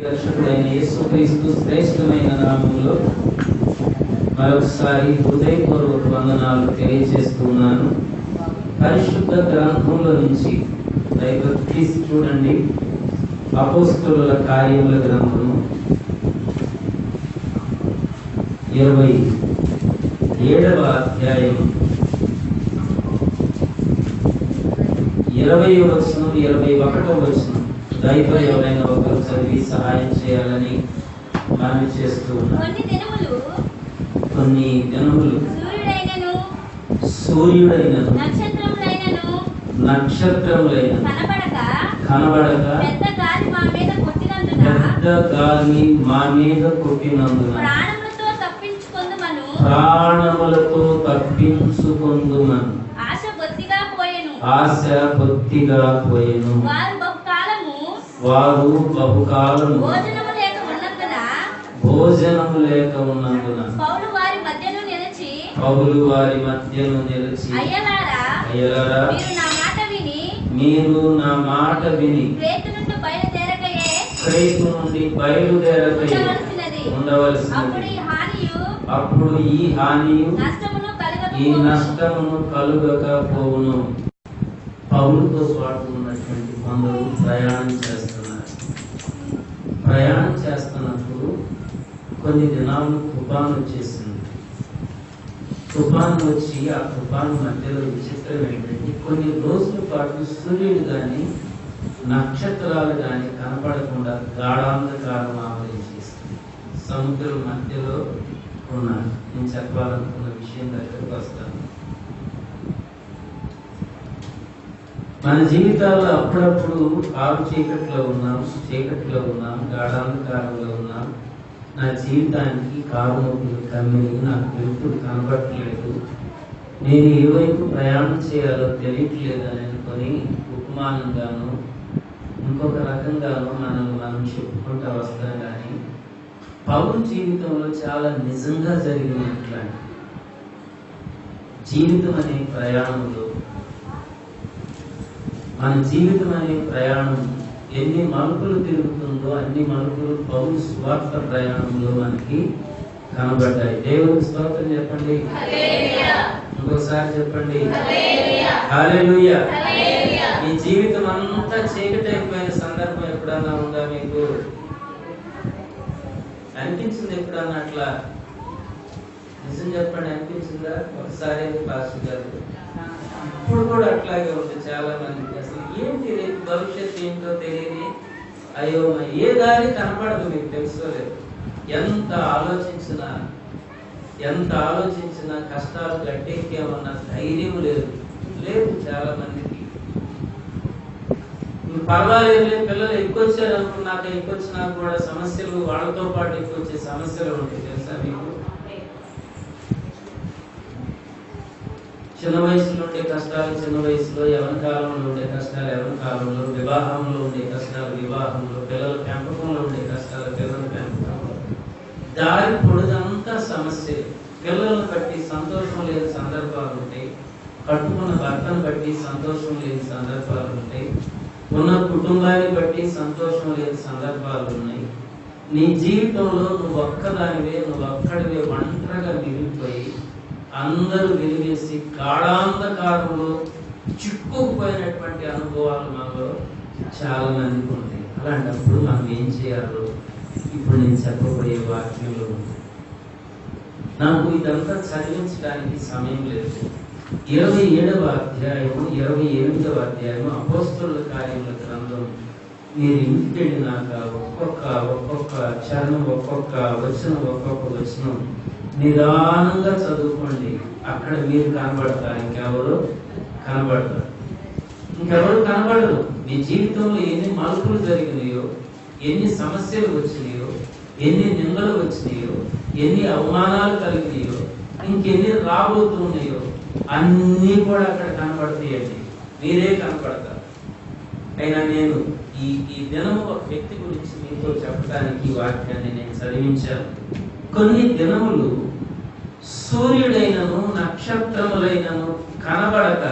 రక్షకుడైన యేసుక్రీస్తు శ్రేష్టమైన నామములో మరొకసారి హృదయపూర్వక వందనాలు తెలియజేస్తున్నాను. పరిశుద్ధ గ్రంథంలో నుంచి బైబిల్ తీసి చూడండి. అపోస్తలుల కార్యముల గ్రంథము 27వ అధ్యాయం 20వ వచనం 21వ వచనం దైవ ఎవరైనా ఒకరు చదివి సహాయం చేయాలని మనవి చేస్తూ ఉన్నాను. కొన్ని దినములు సూర్యుడైనను నక్షత్రములైన కనబడక పెద్ద గాలి మా మీద కొట్టినందున ప్రాణములతో తప్పించుకొందుమను. ఆశ బొత్తిగా పోయెను. వారు బహుకాలము భోజనము లేక ఉన్నందున పౌలు వారి మధ్యను నిలిచి అయ్యలారా, మీరు నా మాట విని క్రేతు నుండి బయలుదేరకయే ఉండవలసినది. అప్పుడు ఈ హానియు ఈ నష్టమును కలుగకపోవును. పౌలుతో పాటు ఉన్నటువంటి కొందరు ప్రయాణం చేస్తున్నప్పుడు కొన్ని దినాలు తుఫాను వచ్చేసింది. తుఫాను వచ్చి ఆ తుఫాను మధ్యలో విచిత్రం ఏంటంటే కొన్ని రోజుల పాటు సూర్యుడు కానీ నక్షత్రాలు కానీ కనపడకుండా గాఢాంధకారం ఆవరించేసింది. సముద్రం మధ్యలో ఉన్నాను. నేను చెప్పాలనుకున్న విషయం దగ్గరకు వస్తాను. మన జీవితాల్లో అప్పుడప్పుడు ఆరు చీకట్లో ఉన్నాం, గాఢాంధకారంలో ఉన్నాం. నా జీవితానికి కారునొప్పులు కమ్మిని, నాకు వెలుతురు కనబడట్లేదు, నేను ఏ వైపు ప్రయాణం చేయాలో తెలియట్లేదు అని అనుకొని ఉపమానంగాను ఇంకొక రకంగాను మనం చెప్పుకుంటూ వస్తాం. కానీ పౌలు జీవితంలో చాలా నిజంగా జరిగినట్లాంటి జీవితం అనే ప్రయాణంలో, మన జీవితం అనే ప్రయాణం ఎన్ని మలుపులు తిరుగుతుందో అన్ని మలుపులు పౌలు స్వార్థ ప్రయాణంలో మనకి కనబడ్డాయి. దేవునికి స్తోత్రం చెప్పండి, ఇంకొకసారి చెప్పండి హల్లెలూయా. ఈ జీవితం అంతా చీకటి అయిపోయిన సందర్భం ఎప్పుడన్నా ఉందా మీకు? అనిపించింది ఎప్పుడన్నా అట్లా? నిజం చెప్పండి, అనిపించిందా? ఒకసారి పాస్టర్ గారు ఇప్పుడు కూడా అట్లాగే ఉంది చాలా మందికి. అసలు ఏంటి రేపు భవిష్యత్తు ఏంటో తెలియని అయ్యో ఏ దారి కనపడదు. మీకు తెలుసుకోలేదు. ఎంత ఆలోచించినా కష్టాలు గట్టెక్కేమన్న ధైర్యం లేదు చాలా మందికి. పర్వాలేదు, పిల్లలు ఎక్కువచ్చారు అనుకున్నాక ఎక్కువచ్చినా కూడా సమస్యలు వాళ్ళతో పాటు ఎక్కువచ్చే సమస్యలు ఉంటాయి. తెలుసా మీకు? చిన్న వయసులో ఉండే కష్టాలు చిన్న వయసులో, యవన కాలంలో ఉండే కష్టాలు యవన కాలంలో, వివాహంలో ఉండే కష్టాలు వివాహంలో, పిల్లల పెంపకంలో ఉండే కష్టాలు పిల్లల పెంపకంలో, దారి పొడుగంతా సమస్య. పిల్లలను బట్టి సంతోషం లేని సందర్భాలు ఉంటాయి, కట్టుకున్న భర్తను బట్టి సంతోషం లేని సందర్భాలు ఉంటాయి, ఉన్న కుటుంబాన్ని బట్టి సంతోషం లేని సందర్భాలు ఉన్నాయి. నీ జీవితంలో నువ్వు ఒక్కదానివే ఒంటరిగా మిగిలిపోయి అందరూ వెలిగేసి గాఢాంధకారంలో చిక్కుకుపోయినటువంటి అనుభవాలు మనలో చాలా మందికి ఉంటాయి. అలాంటప్పుడు మనం ఏం చేయాలో ఇప్పుడు నేను చెప్పబోయే వాక్యంలో ఉంది. నాకు ఇదంతా చదివించడానికి సమయం లేదు. 27వ అధ్యాయము 28వ అధ్యాయము అపోస్తలుల కార్యముల గ్రంథం మీరు ఇంటికి వెళ్ళినాక ఒక్కొక్క చరణం, ఒక్కొక్క వచనం నిదానంగా చదువుకోండి. అక్కడ మీరు కనబడతారు, ఇంకెవరు కనబడరు. మీ జీవితంలో ఎన్ని మలుపులు జరిగినాయో, ఎన్ని సమస్యలు వచ్చినాయో, ఎన్ని నిందలు వచ్చినాయో, ఎన్ని అవమానాలు కలిగినాయో, ఇంకెన్ని రాబోతున్నాయో అన్నీ కూడా అక్కడ కనబడతాయండి. మీరే కనబడతారు. అయినా నేను ఈ దినము ఒక వ్యక్తి గురించి మీతో చెప్పడానికి ఈ వాక్యాన్ని నేను చదివించాను. కొన్ని దినములు సూర్యుడైనను నక్షత్రములైనను కనబడక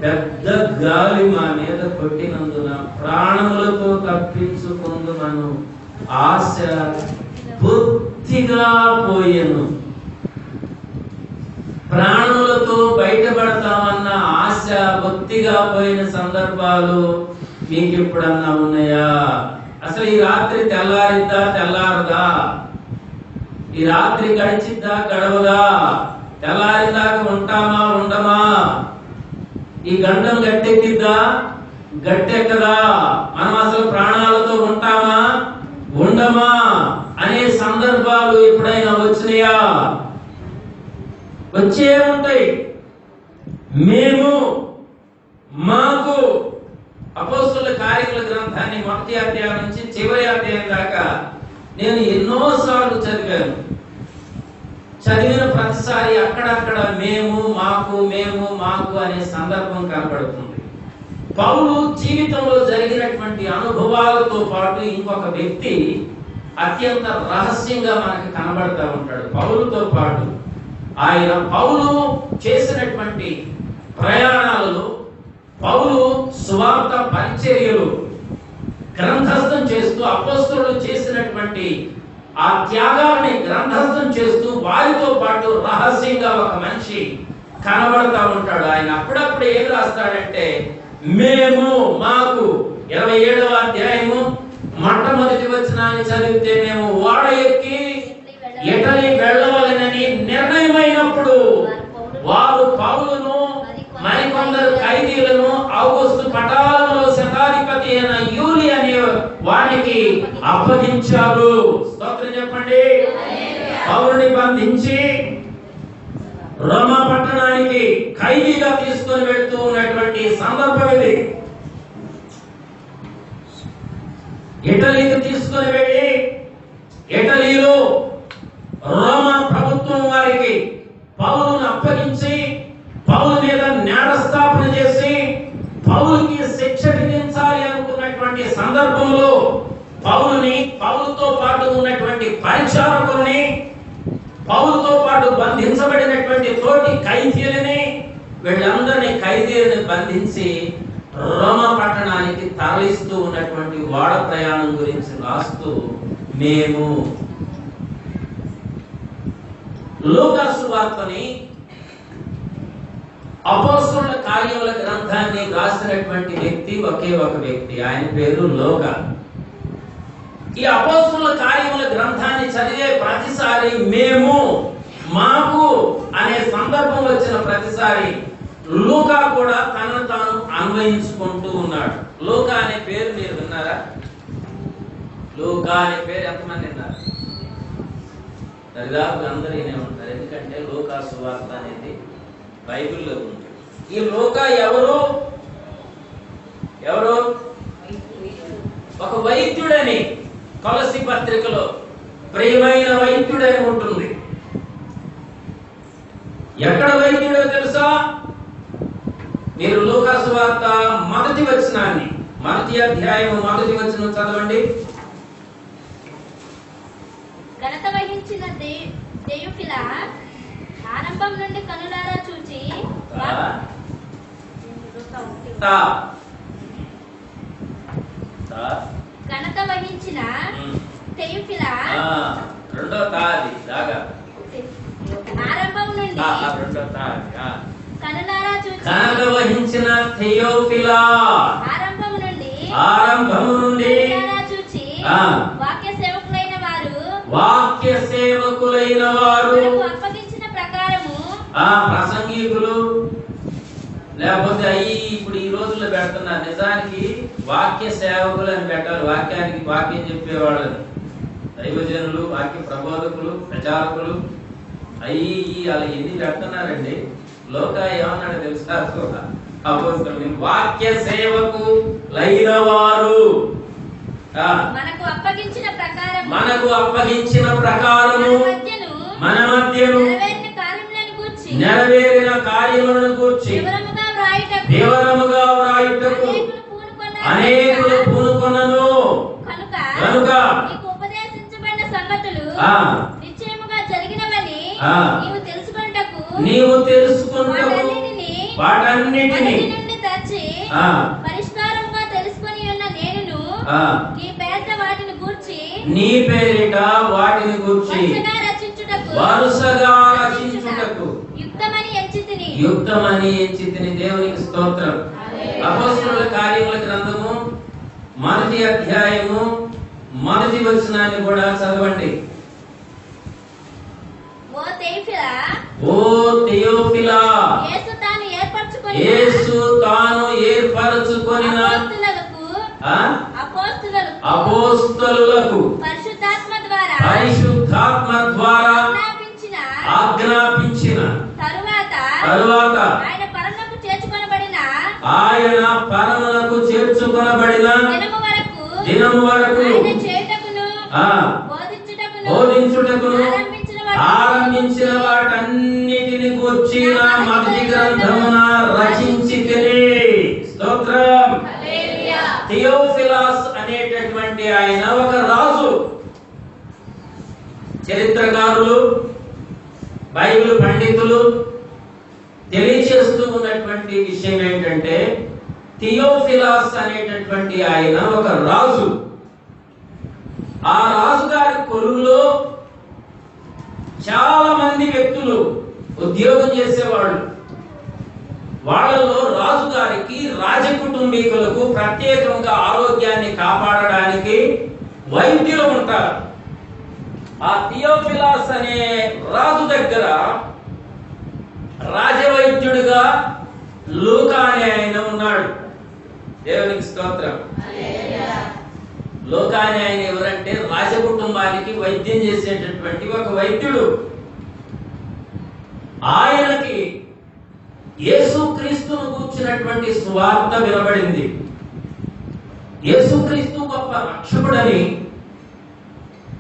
పెద్ద గాలి మా మీద కొట్టినందున ప్రాణములతో తప్పించుకొందుమను ఆశ బొత్తిగా పోయెను. ప్రాణులతో బయటపడతామన్న ఆశ బొత్తిగా పోయిన సందర్భాలు మీకు ఎప్పుడన్నా ఉన్నాయా? అసలు ఈ రాత్రి తెల్లారిద్దా తెల్లారదా? ఈ రాత్రి గడిచిద్దా గడవదా? తెల్లారిదాకా ఉంటామా ఉండమా? ఈ గండం గట్టెక్కిద్దా గట్టెక్కదా? మనం అసలు ప్రాణాలతో ఉంటామా ఉండమా అనే సందర్భాలు ఎప్పుడైనా వచ్చినాయా? వచ్చే ఉంటాయి. మేము మాకు అపోస్తలుల కార్యముల గ్రంథాన్ని మొదటి అధ్యాయం నుంచి చివరి అధ్యాయం దాకా నేను ఎన్నోసార్లు చదివాను. చదివిన ప్రతిసారి అక్కడక్కడ మేము మాకు అనే సందర్భం కనబడుతుంది. పౌలు జీవితంలో జరిగినటువంటి అనుభవాలతో పాటు ఇంకొక వ్యక్తి అత్యంత రహస్యంగా మనకు కనబడతా ఉంటాడు. పౌలుతో పాటు పౌలు చేసినటువంటి ప్రయాణాలలో, పౌలు సువార్త పరిచర్యలు గ్రంథస్థం చేస్తూ అపోస్తలులు చేసినటువంటి ఆ త్యాగాన్ని గ్రంథస్థం చేస్తూ వారితో పాటు రహస్యంగా ఒక మనిషి కనబడతా ఉంటాడు. ఆయన అప్పుడప్పుడు ఏం రాస్తాడంటే మేము మాకు 27వ అధ్యాయము మొట్టమొదటి వచనాన్ని చదివితే మేము ఓడ ఎక్కి ఇటలీ వెళ్ళవాలని నిర్ణయమైనప్పుడు వారు పౌలును మరికొందరు ఖైదీలను ఔగుస్తు పటాలంలో శతాధిపతి అయిన యూలి అనే వానికి అప్పగించారు. స్తోత్రం చెప్పండి. పౌలుని బంధించి రోమా పట్టణానికి ఖైదీగా తీసుకొని వెళ్తూ ఉన్నటువంటి సందర్భం ఇది. ఇటలీకి తీసుకొని వెళ్ళి ఇటలీలో రోమా ప్రభుత్వం వారికి పౌలును అప్పగించి పౌలు మీద నేరస్థాపన చేసి పౌలుకి శిక్ష విధించాలి అనుకున్నటువంటి సందర్భంలో పౌలుతో పాటు ఉన్నటువంటి పరిచారకుల్ని, పౌలుతో పాటు బంధించబడినటువంటి తోటి ఖైదీలని, వీళ్ళందరినీ ఖైదీలను బంధించి రోమా పట్టణానికి తరలిస్తూ ఉన్నటువంటి ఓడ ప్రయాణం గురించి రాస్తూ మేము లూకా సువార్తని అపోస్తలుల కార్యముల గ్రంథాన్ని రాసినటువంటి వ్యక్తి ఒకే ఒక వ్యక్తి. ఆయన పేరు లూకా. ఈ అపోస్తలుల కార్యముల గ్రంథాన్ని చదివే ప్రతిసారి మేము మాకు అనే సందర్భం వచ్చిన ప్రతిసారి లూకా కూడా తనను తాను అన్వయించుకుంటూ ఉన్నాడు. లూకా అనే పేరు మీరు విన్నారా? లూకా అనే పేరు ఎంతమంది విన్నారు? దరిదాపు అందరూ వినే ఉంటారు. ఎందుకంటే లూకా సువార్త అనేది బైబిల్లో ఉంది. ఈ లూకా ఎవరు? ఒక వైద్యుడని కొలసి పత్రికలో ప్రియమైన వైద్యుడని ఉంటుంది. ఎక్కడ వైద్యుడో తెలుసా? మీరు లూకా సువార్త మొదటి వచనాన్ని, మొదటి అధ్యాయం మొదటి వచనం చదవండి. ఘనత వహించిన దెయుఫిలా ఆరంభం నుండి కనులారా చూచి ఘనత వహించిన దెయుఫిలా రెండో తాది దాగా ఆరంభం నుండి కనులారా చూచి ఘనత వహించిన థెయోఫిలా ఆరంభం నుండి కనులారా చూచి వాక్య సేవకులైన వారు అప్పగించిన ప్రకారము ప్రసంగికులు లేకపోతే ఇప్పుడు ఈ రోజుల్లో పెడుతున్నారు. నిజానికి వాక్య సేవకులు అని పెట్టాలి. వాక్యం చెప్పేవాళ్ళని దైవజనులు, వాక్య ప్రబోధకులు, ప్రచారకులు అలా ఎన్ని పెడుతున్నారండి. లోకా ఏమన్నాడు తెలుసా? వాక్య సేవకులైన వారు మనకు అప్పగించిన ప్రకారము మన మధ్యను నెరవేరిన కార్యములను గూర్చి వివరముగా వ్రాయుటకు అనేకులు పూనుకొనను. కనుక ఉపదేశించబడిన సంగతులు నిశ్చయముగా జరిగినవని నీవు తెలుసుకొనుటకు వాటన్నిటిని పరిష్కారముగా తెలుసుకొని ఉన్న నేను ఈ పేద వాటిని గూర్చి నీ పేరిట వాటిని గూర్చి వరుసగా రచించుటకు యుక్తమని ఎంచితిని. దేవునికి స్తోత్రం. అపోస్తలుల కార్యముల గ్రంథము 1వ అధ్యాయము 1వ వచనాన్ని కూడా చదవండి. ఓ థియోఫిలా, యేసు తాను ఏర్పరచుకొనిన అపోస్తలులకు పరిశుద్ధాత్మ ద్వారా ఆజ్ఞాపించిన తరువాత ఆయన పరమునకు చేర్చుకొనబడిన దినము వరకు బోధించుటకును ఆరంభించిన వాటన్నిటిని గూర్చిన మొదటి గ్రంథమున రచించితిని. స్తోత్రం. థియోఫిలాస్ అనేటటువంటి ఆయన ఒక రాజు. చరిత్రకారులు, బైబిల్ పండితులు తెలియజేస్తూ ఉన్నటువంటి విషయం ఏంటంటే, థియోఫిలాస్ అనేటటువంటి ఆయన ఒక రాజు. ఆ రాజుగారి కొలువులో చాలా మంది వ్యక్తులు ఉద్యోగం చేసేవాళ్ళు. వాళ్ళలో రాజుగారికి, రాజకుటుంబీకులకు ప్రత్యేకంగా ఆరోగ్యాన్ని కాపాడడానికి వైద్యులు ఉంటారు. ఆ థియోఫిలాస్ అనే రాజు దగ్గర రాజవైద్యుడిగా లూకా అనే ఆయన ఉన్నాడు. దేవునికి స్తోత్రం. లూకా అనే ఆయన ఎవరంటే రాజకుటుంబానికి వైద్యం చేసేటటువంటి ఒక వైద్యుడు. ఆయనకి యేసుక్రీస్తును గూర్చినటువంటి సువార్త వినబడింది. యేసుక్రీస్తు గొప్ప రక్షకుడని,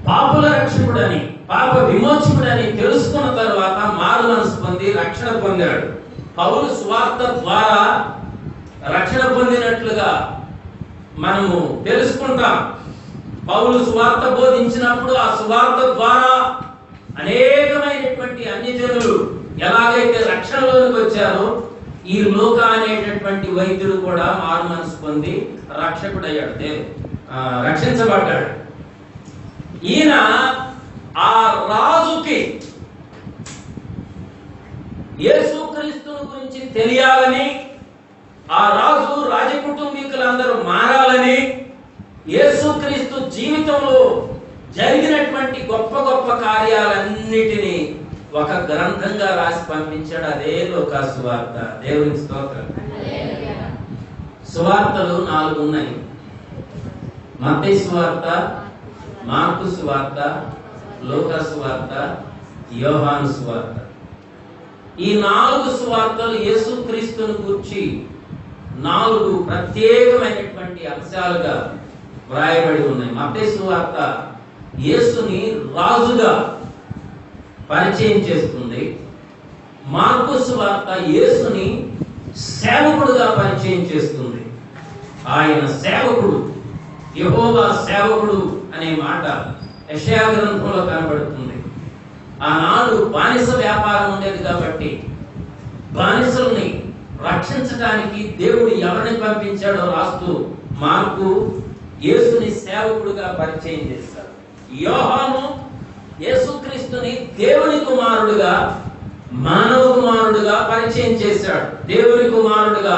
పాపుల రక్షకుడని, పాప విమోచకుడని తెలుసుకున్న తర్వాత మారు మనసు పొంది రక్షణ పొందాడు. పౌలు సువార్త ద్వారా రక్షణ పొందినట్లుగా మనము తెలుసుకుంటాం. పౌలు సువార్త బోధించినప్పుడు ఆ సువార్త ద్వారా అనేకమైనటువంటి అన్యజనులు ఎలాగైతే రక్షణలోకి వచ్చారో, ఈ లూకా అనేటటువంటి వైద్యుడు కూడా మారు మనసు పొంది రక్షకుడయ్యాడు, రక్షించబడ్డాడు. ఈయన ఆ రాజుకి యేసుక్రీస్తుని గురించి తెలియాలని, ఆ రాజు రాజకుటుంబీకులందరూ మారాలని, యేసుక్రీస్తు జీవితంలో జరిగినటువంటి గొప్ప గొప్ప కార్యాలన్నిటినీ ఒక గ్రంథంగా రాసి పంపించాడు. అదే లూకా సువార్త. దేవునికి స్తోత్రం. సువార్తలు 4 ఉన్నాయి. మత్తయి సువార్త, మార్కు సువార్త, లూకా సువార్త, యోహాను సువార్త. ఈ 4 సువార్తలు యేసుక్రీస్తును గూర్చి 4 ప్రత్యేకమైనటువంటి అంశాలుగా వ్రాయబడి ఉన్నాయి. మత్తయి సువార్త యేసుని రాజుగా పరిచయం చేస్తుంది. మార్కు సువార్త యేసుని సేవకుడుగా పరిచయం చేస్తుంది. ఆయన సేవకుడు, యెహోవా సేవకుడు అనే మాట యెషయా గ్రంథంలో కనబడుతుంది. ఆనాడు బానిస వ్యాపారం ఉండేది కాబట్టి బానిసల్ని రక్షించడానికి దేవుడు ఎవరిని పంపించాడో రాస్తూ మార్కు యేసుని సేవకుడుగా పరిచయం చేశాడు. యోహాను యేసుక్రీస్తుని దేవుని కుమారుడుగా, మానవ కుమారుడుగా పరిచయం చేశాడు. దేవుని కుమారుడుగా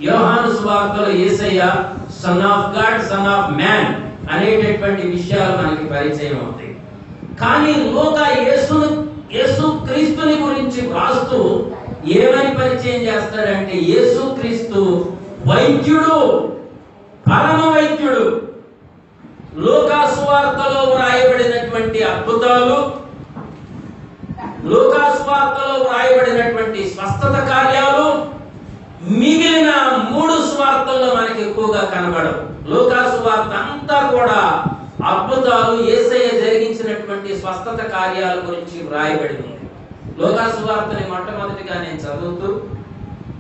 యోహాను సువార్తలో యేసయ్య son of God, son of man అనేటటువంటి విషయాలు మనకి పరిచయం అవుతాయి. కానీ లూకా యేసుక్రీస్తుని గురించి రాస్తూ ఏమని పరిచయం చేస్తాడంటే, యేసుక్రీస్తు వైద్యుడు, పరమ వైద్యుడు. లూకా సువార్తలో వ్రాయబడినటువంటి అద్భుతాలు, లూకా సువార్తలో వ్రాయబడినటువంటి స్వస్థత కార్యాలు మిగిలిన 3 సువార్తల్లో మనకి ఎక్కువగా కనబడవు. లూకా సువార్త అంతా కూడా అద్భుతాలు, యేసయ్య జరిగించినటువంటి స్వస్థత కార్యాల గురించి వ్రాయబడి ఉంది. లూకా సువార్తని మొట్టమొదటిగా నేను చదువుతూ,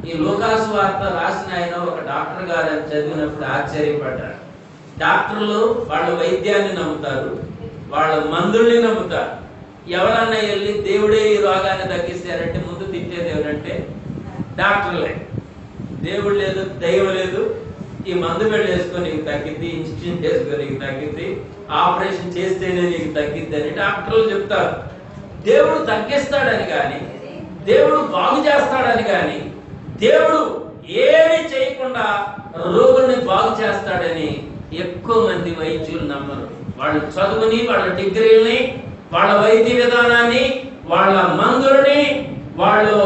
ఈ లూకా సువార్త రాసిన ఆయన ఒక డాక్టర్ గారు అని చదివినప్పుడు ఆశ్చర్యపడ్డారు. డాక్టర్లు వాళ్ళ వైద్యాన్ని నమ్ముతారు, వాళ్ళ మందుల్ని నమ్ముతారు. ఎవరన్నా వెళ్ళి దేవుడే ఈ రోగాన్ని తగ్గిస్తారంటే ముందు తిట్టేది ఎవరంటే డాక్టర్లే. దేవుడు లేదు, దైవం లేదు, ఈ మందు బిళ్ళ వేసుకో నీకు తగ్గిద్ది, ఇంజక్షన్ చేసుకో నీకు తగ్గిద్ది, ఆపరేషన్ చేస్తేనే నీకు తగ్గిద్ది అని డాక్టర్లు చెప్తారు. దేవుడు తగ్గిస్తాడని కానీ, దేవుడు బాగు చేస్తాడని కానీ, దేవుడు ఏమి చేయకుండా రోగుల్ని బాగు చేస్తాడని ఎక్కువ మంది వైద్యులు నమ్మరు. వాళ్ళు చదువుని, వాళ్ళ డిగ్రీలని, వాళ్ళ వైద్య విధానాన్ని, వాళ్ళ మందులని, వాళ్ళు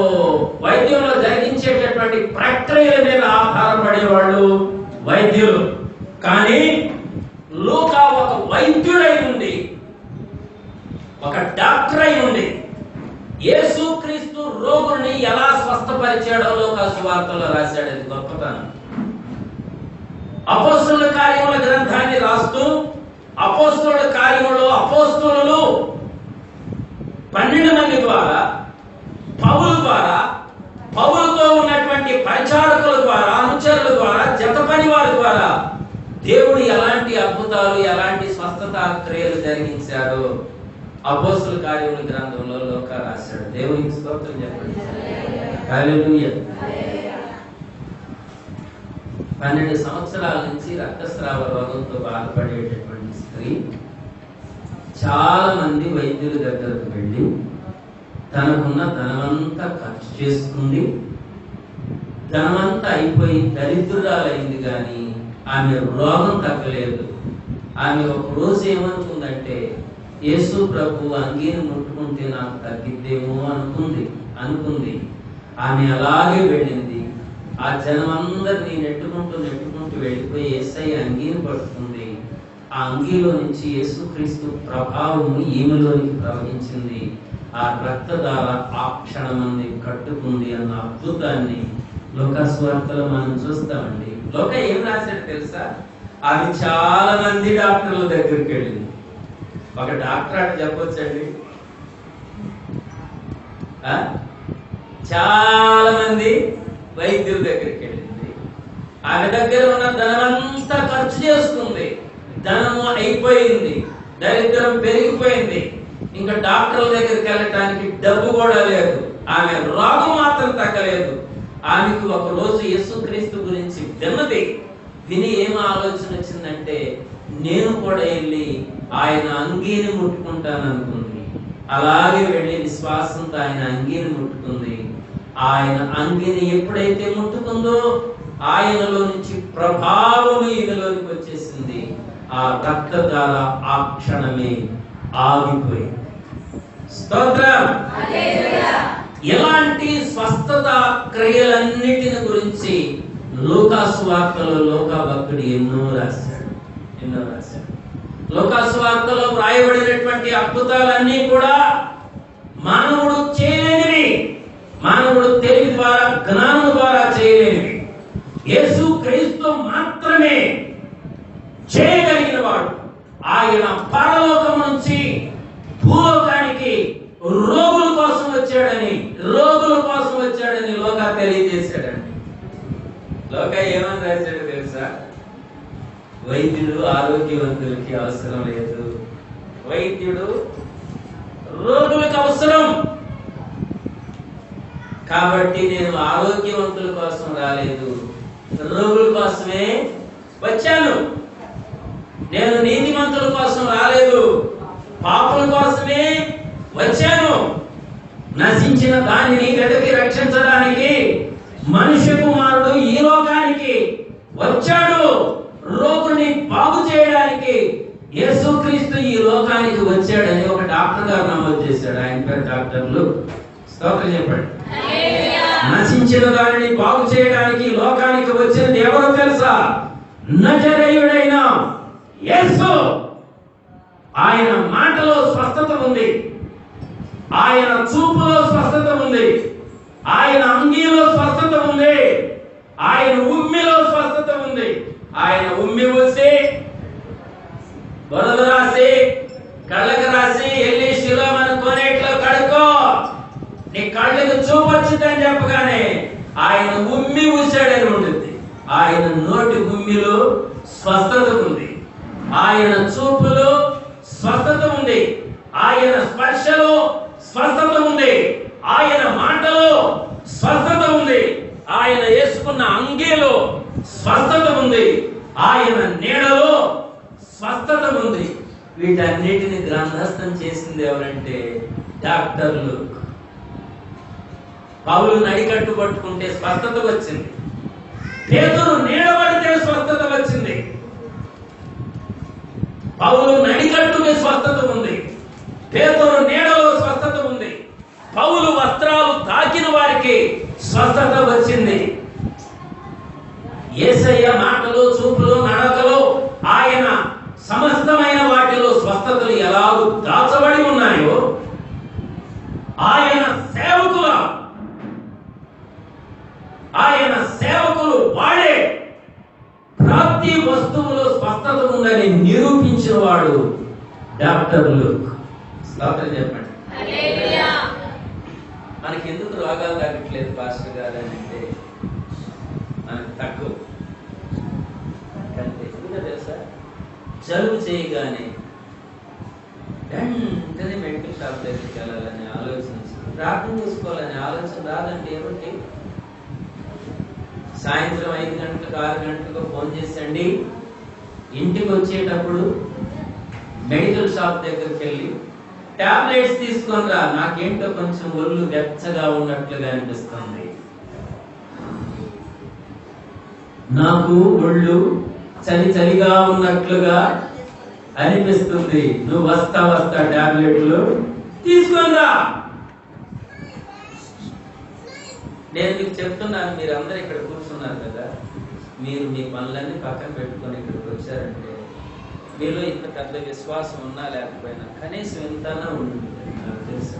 వైద్యంలో జరిగించేటటువంటి ప్రక్రియల మీద ఆధారపడే వాళ్ళు వైద్యులు. కానీ లూకా ఒక వైద్యుడై ఉండి, ఒక డాక్టర్ అయి ఉండి యేసుక్రీస్తు రోగుల్ని ఎలా స్వస్థపరిచాడో లూకా సువార్తలో రాశాడు. అది గొప్పతనం. అపోస్తలుల కార్యముల గ్రంథాన్ని రాస్తూ అపోస్తలుల కార్యములో అపోస్తలులు 12 మంది ద్వారా, పౌలు ద్వారా, పౌలుతో ఉన్నటువంటి పరిచారకుల ద్వారా, అనుచరుల ద్వారా, జత పని వారి ద్వారా దేవుడు ఎలాంటి అద్భుతాలు, ఎలాంటి స్వస్థత క్రియలు జరిగించాడో అపోస్తలుల కార్యముల గ్రంథంలో లూకా రాశాడు. దేవునికి స్తోత్రం చెప్పండి. హల్లెలూయా. 12 సంవత్సరాల నుంచి రక్తస్రావ రోగంతో బాధపడేటటువంటి స్త్రీ చాలా మంది వైద్యుల దగ్గరకు వెళ్ళి తనకున్న ధనమంతా ఖర్చు చేసుకుంది. ధనమంతా అయిపోయి దరిద్రురాలైంది, కానీ ఆమె రోగం తగ్గలేదు. ఆమె ఒక రోజు ఏమనుకుందంటే, యేసు ప్రభు అంగీని ముట్టుకుంటే నాకు తగ్గిద్దేమో అనుకుంది. ఆమె అలాగే వెళ్ళింది. ఆ జనమందరినీ నెట్టుకుంటూ వెళ్ళిపోయి యేసయ్య అంగీని పట్టుకుంది. ఆ అంగీలో నుంచి యేసుక్రీస్తు ప్రభావము ఈమెలోనికి ప్రవహించింది. ఆ రక్తధార ఆ క్షణమంది కట్టుకుంది అన్న అద్భుతాన్ని లూకా సువార్తలో మనం చూస్తామండి. లూకా ఏం రాశాడు తెలుసా? అది చాలా మంది డాక్టర్ల దగ్గరికి వెళ్ళింది. ఒక డాక్టర్ అంటే చెప్పొచ్చండి, చాలా మంది వైద్యుల దగ్గరికి వెళ్ళింది. ఆమె దగ్గర ఉన్న ధనమంతా ఖర్చు చేసుకుంది. ధనము అయిపోయింది, దరిద్రం పెరిగిపోయింది. ఇంకా డాక్టర్ల దగ్గరికి వెళ్ళటానికి డబ్బు కూడా లేదు. ఆమె రోగం మాత్రం తగ్గలేదు. ఆమెకు ఒక రోజు యేసుక్రీస్తు గురించి విని ఏం ఆలోచన వచ్చిందంటే, నేను కూడా వెళ్ళి ఆయన అంగీని ముట్టుకుంటాను అనుకుంది. అలాగే వెళ్ళి విశ్వాసంతో ఆయన అంగీని ముట్టుకుంది. ఆయన అంగీని ఎప్పుడైతే ముట్టుకుందో ఆయనలో నుంచి ప్రభావం ఈమెలోకి వచ్చేసింది. ఆ రక్తధార ఆ క్షణమే ఆగిపోయింది. స్తోత్రం. ఇలాంటి స్వస్థత క్రియలన్నిటిని గురించి లూకా సువార్తలో లూకా భక్తుడు ఎన్నో రాశాడు. లూకా సువార్తలో వ్రాయబడినటువంటి అద్భుతాలన్నీ కూడా మానవుడు చేయలేనివి, మానవుడు తెలివి ద్వారా, జ్ఞానం ద్వారా చేయలేనివి. యేసు క్రీస్తు మాత్రమే చేయగలిగిన వాడు. ఆయన పరలోకం నుంచి భూలోకానికి రోగుల కోసం వచ్చాడని లోకా తెలియజేశాడండి. లోకా ఏమని రాశాడు తెలుసా? వైద్యుడు ఆరోగ్యవంతులకి అవసరం లేదు, వైద్యుడు రోగులకు అవసరం. కాబట్టి నేను ఆరోగ్యవంతుల కోసం రాలేదు, రోగుల కోసమే వచ్చాను. నేను నీతిమంతుల కోసం రాలేదు, పాపుల కోసమే వచ్చాను. నశించిన దానిని వెతికి రక్షించడానికి మనుష్య కుమారుడు ఈ లోకానికి వచ్చాడు. రోగుని బాగు చేయడానికి యేసుక్రీస్తు ఈ లోకానికి వచ్చాడని ఒక డాక్టర్ గారు నమోదు చేశాడు. ఆయన పేరు డాక్టర్లు. స్తోత్రం చెప్పండి. నశించిన దానిని బాగు చేయడానికి లోకానికి వచ్చినది ఎవరో తెలుసా? నజరేయుడైన యేసు. ఆయన మాటలో స్వస్థత ఉంది, ఆయన చూపులో స్వస్థత ఉంది, ఆయన అంగీలో స్వస్థత ఉంది, ఆయన ఉమ్మిలో స్వస్థత ఉంది. ఆయన ఉమ్మి ఊసి, బొరలు రాసి, కళ్ళకు రాసి, వెళ్ళి శిలోమని కోనేట్లో కడుక్కో, నీ కళ్ళకు చూపొచ్చిందని చెప్పగానే ఆయన ఉమ్మి ఊసాడని ఉంటుంది. ఆయన నోటి ఉమ్మిలో స్వస్థత ఉంది, ఆయన చూపులో స్వస్థత ఉంది, ఆయన స్పర్శలో స్వస్థత ఉంది, ఆయన మాటలో స్వస్థత ఉంది, ఆయన వేసుకున్న అంగీలో స్వస్థత ఉంది. ఆయన నీడలో స్వస్థత ఉంది. వీటన్నిటిని గ్రంథస్థం చేసింది ఎవరంటే డాక్టర్లు. పౌలు నడికట్టు పట్టుకుంటే స్వస్థత వచ్చింది. పేతురు నీడబడితే స్వస్థత వచ్చింది. పౌలు నడికట్టుకి స్వస్థత ఉంది. పేతురు నీడలో స్వస్థత ఉంది. పౌలు వస్త్రాలు తాకిన వారికి స్వస్థత వచ్చింది. యేసయ్య మాటలు, చూపులు, నడకలు, ఆయన సమస్తమైన వాటిలో స్వస్థతలు ఎలాగూ దాచబడి ఉన్నాయో, ఆయన సేవకులు వాడే ప్రతి వస్తువులో స్వస్థత ఉందని నిరూపించిన వాడు డాక్టర్ లూక్. స్తోత్రం చెప్పండి. మనకి ఎందుకు రోగాలు తగ్గట్లేదు పాస్టర్ గారు అని అంటే మనకు తక్కువ. ఎందుకంటే తెలుసా, జలుబు చేయగానే వెంటనే మెడికల్ షాప్ దగ్గరికి వెళ్ళాలని ఆలోచన, ప్రార్థన చేసుకోవాలని ఆలోచన రాదండి ఎవరికి. సాయంత్రం 5 గంటలకు 6 గంటలకు ఫోన్ చేసండి, ఇంటికి వచ్చేటప్పుడు మెడికల్ షాప్ దగ్గరికి వెళ్ళి టాబ్లెట్స్ తీసుకొని రా, నాకేంటో కొంచెం ఒళ్ళు వెచ్చగా ఉన్నట్లుగా అనిపిస్తుంది, నాకు ఒళ్ళు చలిగా ఉన్నట్లుగా అనిపిస్తుంది, నువ్వు వస్తా టాబ్లెట్లు తీసుకొని రా. నేను మీకు చెప్తున్నాను, మీరు అందరూ ఇక్కడ కూర్చున్నారు కదా, మీరు మీ పనులన్నీ పక్కన పెట్టుకొని ఇక్కడికి వచ్చారంటే మీలో ఇంత పెద్ద విశ్వాసం ఉన్నా లేకపోయినా కనీసం ఇంతనా ఉంటుంది. నాకు తెలుసు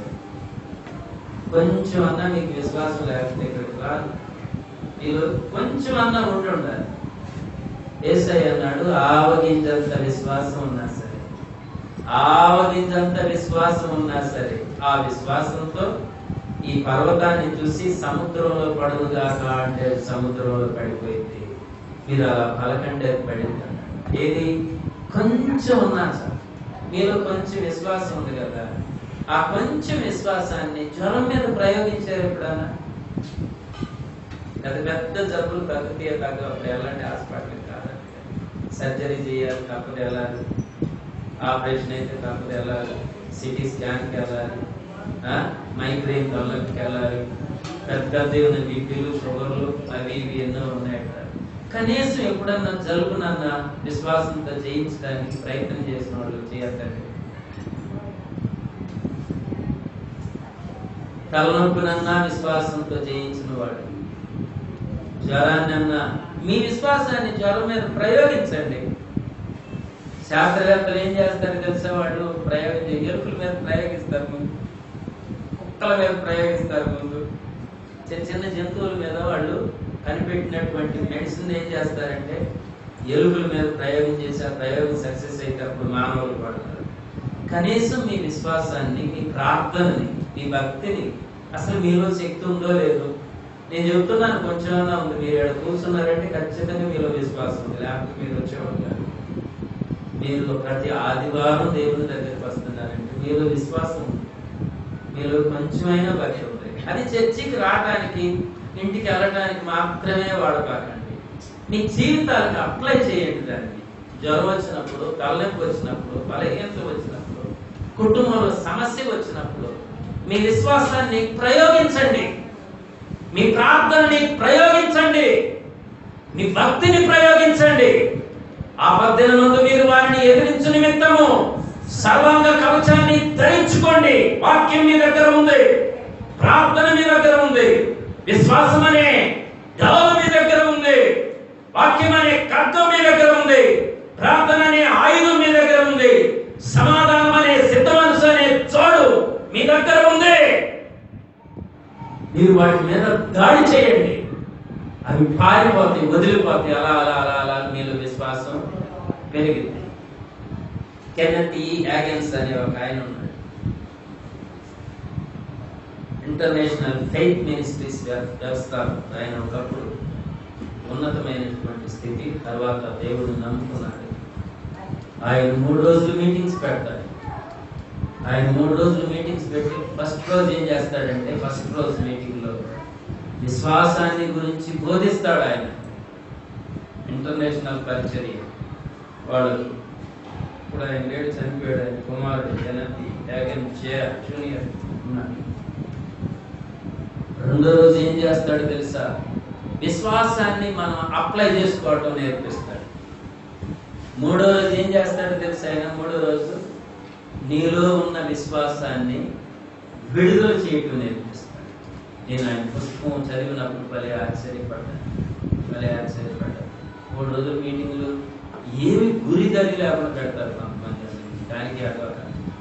కొంచెం అన్నా మీకు విశ్వాసం లేకపోతే ఇక్కడికి రాదు. మీరు కొంచెం అన్నా ఉండాలి. యేసయ్య అన్నాడు, ఆవగింజంత విశ్వాసం ఉన్నా సరే, ఆవగింజంత విశ్వాసం ఉన్నా సరే, ఆ విశ్వాసంతో ఈ పర్వతాన్ని చూసి సముద్రంలో పడుగాక అంటే సముద్రంలో పడిపోయింది. మీరు అలా పలకండే పడింది. ఏది కొంచెం ఉన్నా సార్, మీలో కొంచెం విశ్వాసం ఉంది కదా, ఆ కొంచెం విశ్వాసాన్ని జ్వరం మీద ప్రయోగించారు ఎప్పుడన్నా? పెద్ద జబ్బులు తగ్గుతాయో తగ్గప్పుడు వెళ్ళండి హాస్పిటల్కి. కాదండి, సర్జరీ చేయాలి తప్పదు వెళ్ళాలి, ఆపరేషన్ అయితే తప్పదు వెళ్ళాలి, సిటీ స్కాన్కి వెళ్ళాలి, మైగ్రేన్ తొలకి వెళ్ళాలి, పెద్ద బీపీలు, షుగర్లు అవి ఇవి ఎన్నో ఉన్నాయి. కనీసం ఎప్పుడన్నా జలుబునన్నా విశ్వాసంతో జయించడానికి ప్రయత్నం చేసిన వాళ్ళు చేయకండి. తలనొప్పినన్నా విశ్వాసంతో జయించిన వాడు, జ్వరాన్ని అన్నా మీ విశ్వాసాన్ని జ్వరం మీద ప్రయోగించండి. శాస్త్రవేత్తలు ఏం చేస్తారు తెలుసా, వాళ్ళు ఎలుకల మీద ప్రయోగిస్తారు, ముందు కుక్కల మీద ప్రయోగిస్తారు, ముందు చిన్న జంతువుల మీద వాళ్ళు కనిపెట్టినటువంటి మెడిసిన్ ఏం చేస్తారంటే ఎలుకల మీద ప్రయోగం చేసి ఆ ప్రయోగం సక్సెస్ అయితే అప్పుడు మానవులు పడతారు. కనీసం మీ విశ్వాసాన్ని, మీ ప్రార్థనని, మీ భక్తిని, అసలు మీలో శక్తి ఉందో లేదో నేను చెప్తున్నాను, కొంచెమైనా ఉంది. మీరు ఇక్కడ కూర్చున్నారంటే ఖచ్చితంగా మీలో విశ్వాసం ఉంది, లేకపోతే మీరు వచ్చేవాళ్ళు కాదు. మీరు ప్రతి ఆదివారం దేవుని దగ్గరికి వస్తున్నారంటే మీలో విశ్వాసం ఉంది, మీలో కొంచెమైనా భక్తి ఉంది. అది చర్చికి రావడానికి, ఇంటికి వెళ్ళడానికి మాత్రమే వాడకాకండి. మీ జీవితాలకు అప్లై చేయండి. దాన్ని జ్వరం వచ్చినప్పుడు, తలనొప్పి వచ్చినప్పుడు, బలహీనత వచ్చినప్పుడు, కుటుంబంలో సమస్య వచ్చినప్పుడు మీ విశ్వాసాన్ని ప్రయోగించండి, మీ ప్రార్థనని ప్రయోగించండి, మీ భక్తిని ప్రయోగించండి. ఆపద్దినందు మీరు వారిని ఎదిరించు నిమిత్తము సర్వాంగ కవచాన్ని ధరించుకోండి. వాక్యం మీ దగ్గర ఉంది, ప్రార్థన మీ దగ్గర ఉంది, విశ్వాసం అనే దళం మీ దగ్గర ఉంది, వాక్యం అనే ఖడ్గం మీ దగ్గర ఉంది, ప్రార్థన అనే ఆయుధం మీ దగ్గర ఉంది, సమాధానం అనే సిద్ధ మనసు అనే చోడు మీ దగ్గర ఉంది. మీరు వాటి మీద దాడి చేయండి, అవి పారిపోతాయి, వదిలిపోతాయి. అలా అలా అలా అలా మీలో విశ్వాసం పెరిగింది. కెన్నెత్ ఈ హ్యాగన్స్ అనే ఒక ఆయన ఉన్నాడు, ఇంటర్నేషనల్ ఫెయిత్ మినిస్ట్రీస్ వ్యవస్థాపకుడు. ఆయన ఒకప్పుడు ఉన్నతమైనటువంటి స్థితి, తర్వాత దేవుడు నమ్ముకున్నాడు. ఆయన 3 రోజులు మీటింగ్స్ పెడతాడు. ఆయన 3 రోజులు మీటింగ్స్ పెట్టి ఫస్ట్ రోజు ఏం చేస్తాడంటే, ఫస్ట్ రోజు మీటింగ్ లో విశ్వాసాన్ని గురించి బోధిస్తాడు. ఆయన ఇంటర్నేషనల్ పరిచర్య వాళ్ళు ఇప్పుడు ఆయన లేడు, చనిపోయాడు. ఆయన కుమారుడు జనతి యాగన్ జూనియర్ ఉన్నాడు. రెండో రోజు ఏం చేస్తాడు తెలుసా? విశ్వాసాన్ని మనం అప్లై చేసుకోవటం నేర్పిస్తాడు. మూడో రోజు ఏం చేస్తాడు తెలుసా? ఆయన మూడో రోజు నీలో ఉన్న విశ్వాసాన్ని విడుదల చేయటం నేర్పిస్తాడు. నేను ఆయన పుస్తకం చదివినప్పుడు భలే ఆశ్చర్యపడ్డాను. 3 రోజుల మీటింగ్లు ఏమి గురి దరి లేకుండా పెడతారు కొంతమంది. దానికి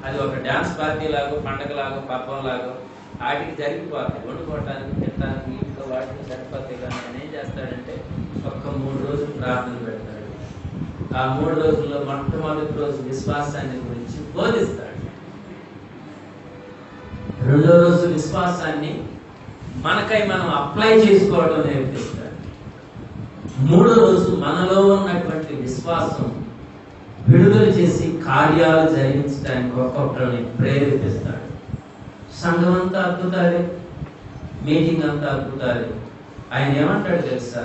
అది ఒక డ్యాన్స్ పార్టీ లాగో, పండగలాగో, పబ్బం లాగో వాటికి జరిగిపోతాయి. వండుకోవటానికి, తినడానికి, నీటిలో వాటికి సరిపోతాయి. కానీ ఆయన ఏం చేస్తాడంటే ఒక్క 3 రోజులు ప్రార్థన పెడతాడు. ఆ 3 రోజుల్లో మొట్టమొదటి రోజు విశ్వాసాన్ని గురించి బోధిస్తాడు. రెండో రోజు విశ్వాసాన్ని మనకై మనం అప్లై చేసుకోవడం నేర్పిస్తాడు. మూడో రోజు మనలో ఉన్నటువంటి విశ్వాసం విడుదల చేసి కార్యాలు జరిగించడానికి ఒక్కొక్కరిని ప్రేరేపిస్తాడు. సంఘం అంతా అద్భుతాలే, మీటింగ్ అంతా అద్భుతాలే. ఆయన ఏమంటాడు తెలుసా?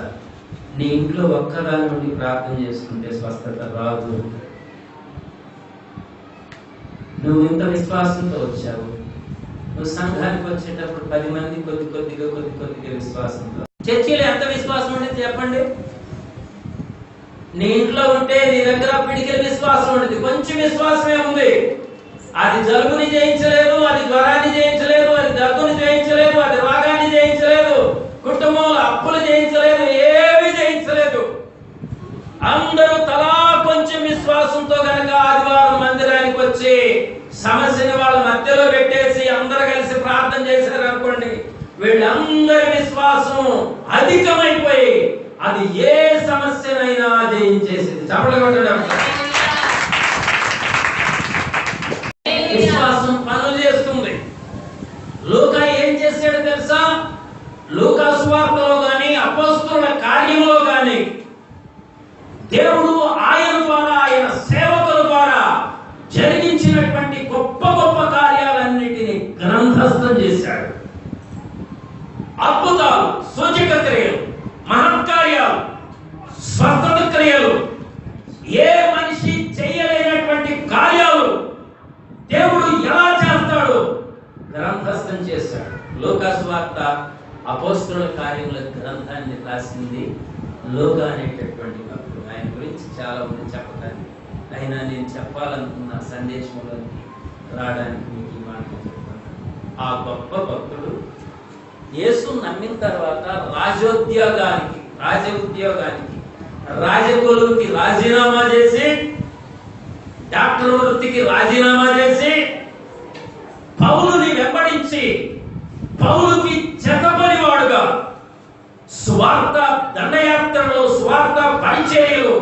నీ ఇంట్లో ఒక్కదాని నుండి ప్రార్థన చేసుకుంటే స్వస్థత రాదు. నువ్వు ఇంత విశ్వాసంతో వచ్చావు. నువ్వు సంఘానికి వచ్చేటప్పుడు 10 మంది కొద్ది కొద్దిగా విశ్వాసంతో. చర్చిలో ఎంత విశ్వాసం ఉండేది చెప్పండి? నీ ఇంట్లో ఉంటే నీ దగ్గర పిడికిల విశ్వాసం ఉండేది. కొంచెం విశ్వాసమే ఉంది. అది జలుబుని జయించలేదు, అది జ్వరాన్ని జయించలేదు, అది దగ్గుని జయించలేదు, అది రోగాన్ని జయించలేదు, కుటుంబంలో అప్పులు జయించలేదు, ఏమి జయించలేదు. అందరూ తలా కొంచెం విశ్వాసంతో కనుక ఆదివారం మందిరానికి వచ్చి సమస్యని వాళ్ళ మధ్యలో పెట్టేసి అందరూ కలిసి ప్రార్థన చేశారు అనుకోండి, వీళ్ళందరి విశ్వాసం అధికమైపోయి అది ఏ సమస్యనైనా జయించేసింది. చెప్పడం విశ్వాసం పనులు చేస్తుంది. లూకా ఏం చేశాడు తెలుసా? లూకా సువార్తలో గాని, అపోస్తలుల కార్యంలో గాని దేవుడు ఆయన ద్వారా, ఆయన సేవకుల ద్వారా జరిగించినటువంటి గొప్ప గొప్ప కార్యాలన్నిటినీ గ్రంథస్థం చేశాడు. అద్భుతాలు, సూచక క్రియలు, మహత్కార్యాలు, స్వస్థత క్రియలు, ఏ మనిషి చేయలేనటువంటి కార్యాలు దేవుడు ఎలా చేస్తాడు గ్రంథస్థం చేశాడు. లూకా సువార్త, అపోస్తలుల కార్యముల గ్రంథాన్ని రాసింది లూకా అనేటటువంటి భక్తుడు. ఆయన గురించి చాలా ఉంది చెప్పడానికి. అయినా నేను చెప్పాలనుకున్న సందేశంలోకి రావడానికి మీకు ఈ మాట చెప్తాను. ఆ గొప్ప భక్తుడు యేసు నమ్మిన తర్వాత రాజకొలువుకి రాజీనామా చేసి, డాక్టర్ వృత్తికి రాజీనామా చేసి, పౌలుని వెంబడించి పౌలుకి జతపనివాడుగా స్వార్థ దండయాత్రలో, స్వార్థ పరిచర్యలు,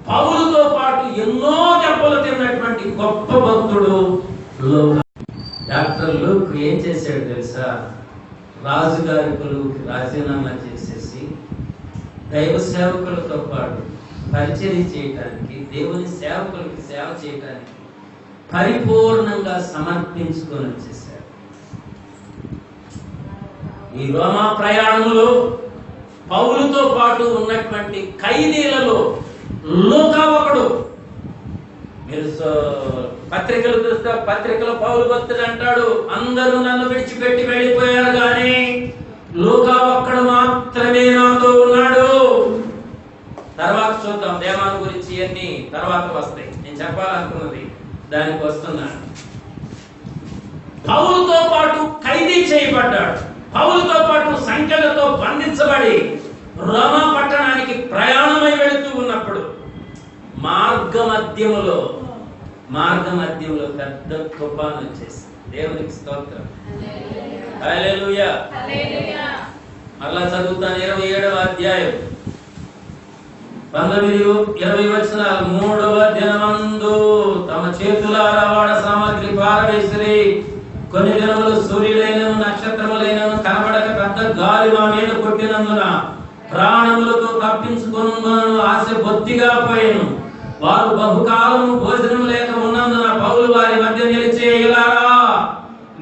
పౌలుతో పాటు ఎన్నో దెబ్బలు తిన్నటువంటి గొప్ప భక్తుడు లూకా. డాక్టర్ లూక్ ఏం చేశాడు తెలుసా? రాజుగారి కొలువుకి రాజీనామా చేసేసి దైవ సేవకులతో పాటు పరిచర్య చేయటానికి, దేవుని సేవకులకి సేవ చేయటానికి పరిపూర్ణంగా సమర్పించుకొని వచ్చేసాడు. ఈ రోమా ప్రయాణంలో పౌలుతో పాటు ఉన్నటువంటి ఖైదీలలో లూకా ఒకడు. మీరు పత్రికలు చూస్తే పత్రికలో పౌలు భక్తుడు అంటాడు, అందరూ నన్ను విడిచిపెట్టి వెళ్ళిపోయారు కానీ లూకా ఒక్కడు మాత్రమే నాతో ఉన్నాడు. తర్వాత చూద్దాం, దేవాన్ని గురించి అన్ని తర్వాత వస్తాయి. నేను చెప్పాలనుకున్నది దానికి వస్తున్నాను. పౌలుతో పాటు ఖైదీ చేయబడ్డాడు. పౌలుతో పాటు సంఖ్యలతో బంధించబడి రోమా పట్టణానికి ప్రయాణమై వెళుతూ ఉన్నప్పుడు మార్గ మధ్యములో పెద్ద తుఫాను వచ్చేసి, దేవునికి స్తోత్రం, హల్లెలూయా. మళ్ళా చదువుతాను 27వ అధ్యాయం 19-20 వచనాలు. 3వ దినమందు తమ చేతులారా వాడ సామగ్రి పారవేసిరి. కొన్ని దినములు సూర్యులైనను నక్షత్రములైనను కనబడక పెద్ద గాలి మా మీద కొట్టినందున ప్రాణములతో తప్పించుకొనును ఆశ బొత్తిగా పోయెను. వారు బహుకాలము భోజనం లేక ఉన్నందున పౌలు వారి మధ్య నిలిచి, ఇలారా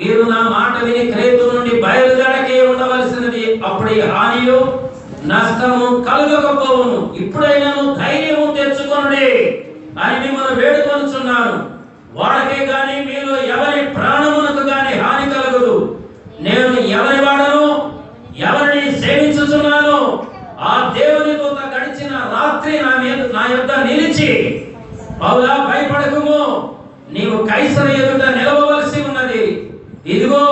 మీరు నా మాట విని క్రేతు నుండి బయలుదేరకే ఉండవలసినది, అప్పుడు హానియు నష్టము కలుగకపోవును. ఇప్పుడైనాను ధైర్యము తెచ్చుకొనుడి అని మిమ్మల్ని వేడుకొనుచున్నాను. వాడకే గాని మీలో ఎవరి ప్రాణమునకు గాని హాని కలగదు. నేను ఎవరి వాడను, ఎవరిని సేవించుచున్నాను, ఆ దేవుని దూత గడిచిన రాత్రి నా యొద్ద నిలిచి, పౌలా భయపడకుము, నీవు కైసరు ఎదుట నిలవవలసి ఉన్నది. ఇదిగో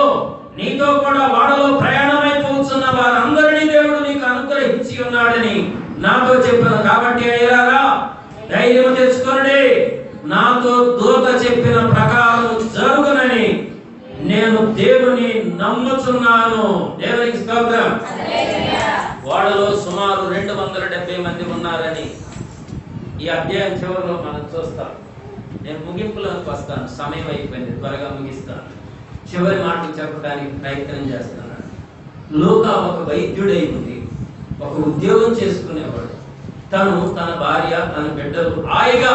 నీతో కూడా వాడలో ప్రయాణమైపోతున్న వారందరినీ దేవుడు నీకు అనుగ్రహించి ఉన్నాడని నాతో చెప్పాను. కాబట్టి అయ్యారా, ధైర్యం తెచ్చుకొనుడి, నాతో దూత చెప్పిన ప్రకారం జరుగునని నేను దేవుని నమ్ముచున్నాను. దేవునికి స్తోత్రం. వాడలో సుమారు 270 మంది ఉన్నారని ఈ అధ్యాయం చివరిలో మనం చూస్తాం. నేను ముగింపులోకి వస్తాను, సమయం అయిపోయింది, త్వరగా ముగిస్తాను. చివరి మాటలు చెప్పడానికి ప్రయత్నం చేస్తున్నాను. లూకా ఒక వైద్యుడై ఉంది, ఒక ఉద్యోగం చేసుకునేవాడు. తను, తన భార్య, తన బిడ్డలు హాయిగా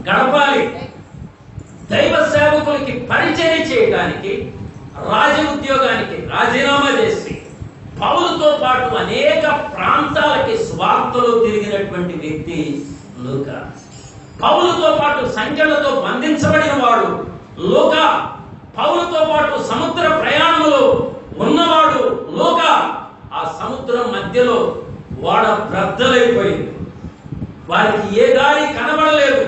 గడపాలి. దైవ సేవకులకి పరిచయం చేయడానికి రాజ ఉద్యోగానికి రాజీనామా చేసి పౌలుతో పాటు అనేక ప్రాంతాలకి స్వార్థలో తిరిగినటువంటి వ్యక్తి లూకా. పౌలుతో పాటు సంఖ్యలతో బంధించబడిన వాడు లూకా. పౌలుతో పాటు సముద్ర ప్రయాణంలో ఉన్నవాడు లూకా. ఆ సముద్రం మధ్యలో వాడ బ్రద్దలైపోయింది. వారికి ఏ దారి కనబడలేదు.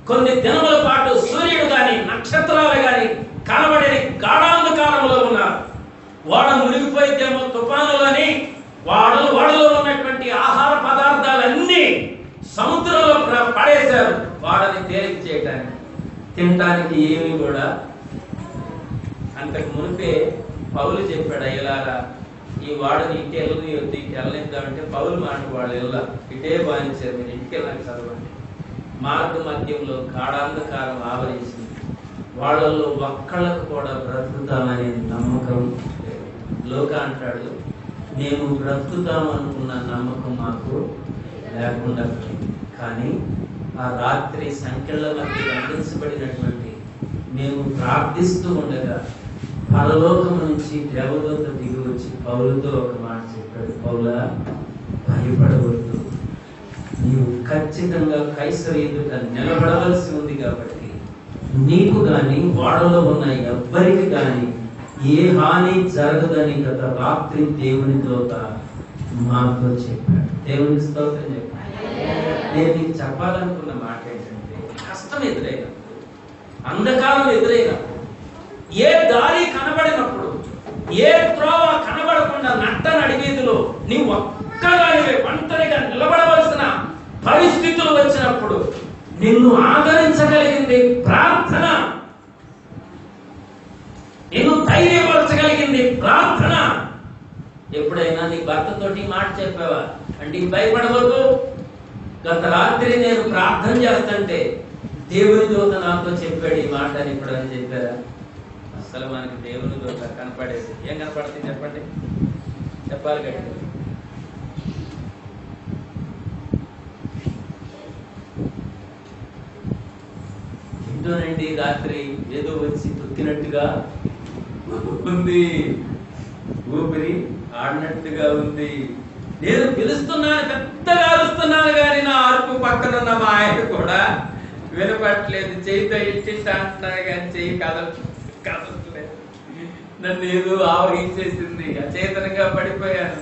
కొన్ని దినముల పాటు సూర్యుడు గాని నక్షత్రాలు గాని కనబడని గాఢాంధకారంలో ఉన్నారు. వాడ మునిగిపోయితేమో తుఫానులని వాడలో ఉన్నటువంటి ఆహార పదార్థాలన్నీ సముద్రంలో పడేశారు. వాడని తేలిక చేయడానికి, తినడానికి ఏమీ కూడా. అంతకు మునిపే పౌలు చెప్పాడు, అయ్యలారా ఈ వాడని ఇటు వెళ్ళనిద్దామంటే పౌలు మాట వాళ్ళు ఇటే బాధించారు, మీరు ఇంటికి వెళ్ళాలి చదవండి. మార్గ మధ్యంలో గాఢాంధకారం ఆవరించింది. వాళ్ళల్లో ఒక్కళ్ళకు కూడా బ్రతుకుతామనే నమ్మకం లేదు. లోక అంటాడు, మేము బ్రతుకుతామనుకున్న నమ్మకం మాకు లేకుండా పోయింది. కానీ ఆ రాత్రి సంఖ్యల మధ్య బంధించబడినటువంటి మేము ప్రార్థిస్తూ ఉండగా పరలోకం నుంచి దేవదూత దిగి వచ్చి పౌలుతో ఒక మాట చెప్పాడు, పౌలా భయపడవద్దు, నీవు ఖచ్చితంగా కైసరు ఎదుట నిలబడవలసి ఉంది. కాబట్టి నీకు గాని వాడలో ఉన్న ఎవ్వరికి గాని ఏ హాని జరగదని గత రాత్రి దేవుని దూత మాతో చెప్పాడు. దేవుని స్తోత్రం చెప్పాడు. నేను నీకు చెప్పాలనుకున్న మాట ఏంటంటే, కష్టం ఎదురైనప్పుడు, అంధకారం ఎదురైనప్పుడు, ఏ దారి కనబడినప్పుడు, ఏ త్రోవ కనబడకుండా నట్ట నడివీధిలో నీవు ఒక్కదానివే ఒంటరిగా నిలబడవలసిన పరిస్థితులు వచ్చినప్పుడు నిన్ను ఆదరించగలిగింది ప్రార్థన, నిన్ను ధైర్యపరచగలిగింది ప్రార్థన. ఎప్పుడైనా నీ భర్తతోటి మాట చెప్పావా అంటే భయపడవద్దు, గత రాత్రి నేను ప్రార్థన చేస్తుంటే దేవుని దూత నాతో చెప్పాడు ఈ మాట అని ఎప్పుడని చెప్పారా? అసలు మనకి దేవుని దూత కనపడేది ఏం కనపడుతుంది చెప్పండి, చెప్పాలి గట్టి. ఇంటోనండి రాత్రి ఏదో వచ్చి తొక్కినట్టుగా ఉంది, ఊపిరి ఆడినట్టుగా ఉంది. నేను పిలుస్తున్నాను, పెద్దగా అరుస్తున్నాను, కానీ నా అరుపు పక్కనున్న మా ఆయన కూడా వినపట్లేదు. చేయితో ఇచ్చింట అంటున్నాడు కానీ చెయ్యి కదలట్లేదు. నన్ను ఏదో ఆవహించేసింది, అచేతనంగా పడిపోయాను,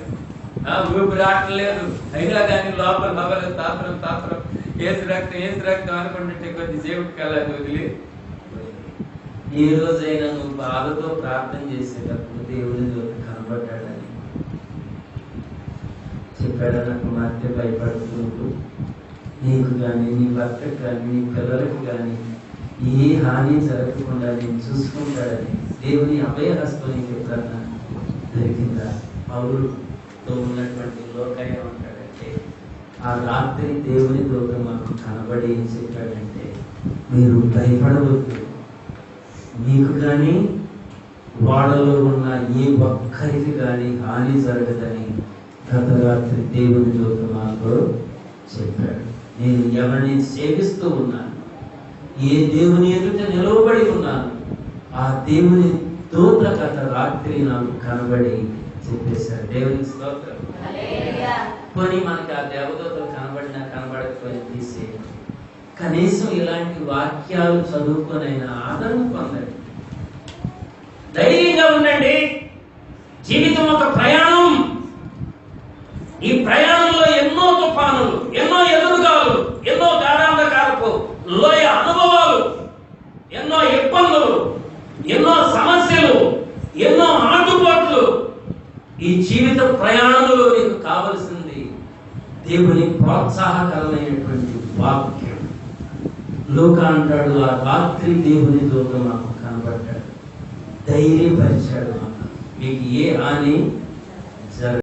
ఊపిరి ఆడలేదు. అయినా కానీ లోపల నవ్వలేదు, తాపరం ఏసు రక్తం అనుకుంటుంటే కొద్ది సేపుకి అలా వదిలి. ఏ రోజైనా నువ్వు బాధతో ప్రార్థన చేసేటప్పుడు దేవుని దూత కనబడ్డాడని చెప్పాడు. నాకు మధ్య భయపడుతూ నీకు కానీ, నీ భర్తకు కానీ, నీ పిల్లలకు కానీ ఏ హాని జరగకుండా నేను చూసుకుంటాడని దేవుని అభయహస్తం నీకు ఎప్పుడన్నా దొరికిందా? పౌరుతో ఉన్నటువంటి లోకాయ ఉంటాడంటే ఆ రాత్రి దేవుని దూత మాకు కనబడి ఏం చెప్పాడంటే, మీరు భయపడవద్దు, మీకు కానీ వాళ్ళలో ఉన్న ఏ ఒక్కరికి కానీ హాని జరగదని గత రాత్రి దేవుని దూత మాకు చెప్పాడు. నేను ఎవరిని సేవిస్తూ ఉన్నాను, ఏ దేవుని ఎదుట నిలవబడి ఉన్నాను, ఆ దేవుని దూత గత రాత్రి నాకు కనబడి చెప్పేశాడు. దేవుని స్తోత్రం. కొని మనకి ఆ దేవదూతలు కనబడినా కనబడకపోయినా తీసేయండి. కనీసం ఇలాంటి వాక్యాలు చదువుకొనైనా ఆదరణ పొందండి. ధైర్యంగా ఉండండి. జీవితం ఒక ప్రయాణం. ఈ ప్రయాణంలో ఎన్నో తుఫానులు, ఎన్నో ఎదురుగాలు, ఎన్నో గాఢాంధకారపు లోయ అనుభవాలు, ఎన్నో ఇబ్బందులు, ఎన్నో సమస్యలు, ఎన్నో ఆటుపోట్లు. ఈ జీవిత ప్రయాణంలో నీకు కావలసింది దేవుని ప్రోత్సాహకరమైనటువంటి వాక్యం. లూకా అంటాడు, ఆ రాత్రి దేవుని దూత మాకు కనబడ్డాడు, ధైర్యపరిచాడు, మీకు ఏ హాని జరగదు.